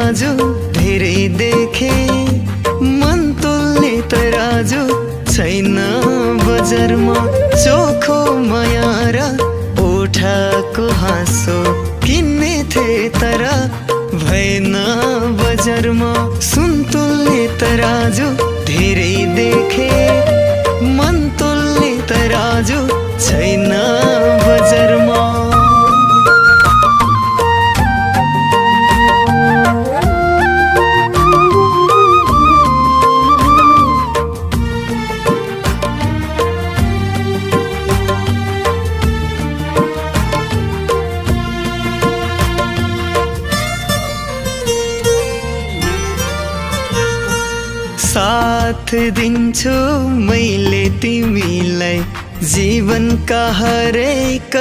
तराजु धेरै देखे, मन तुल्ने तराजु छैन बजारमा। चोखो माया र ओठाको हाँसो किन्ने थिए तर भएन बजारमा। सुन तुल्ने तराजु धेरै देखे, मन तुल्ने तराजु छैन बजारमा। साथ दिन्छु मैले तिमीलाई जीवनका हरेक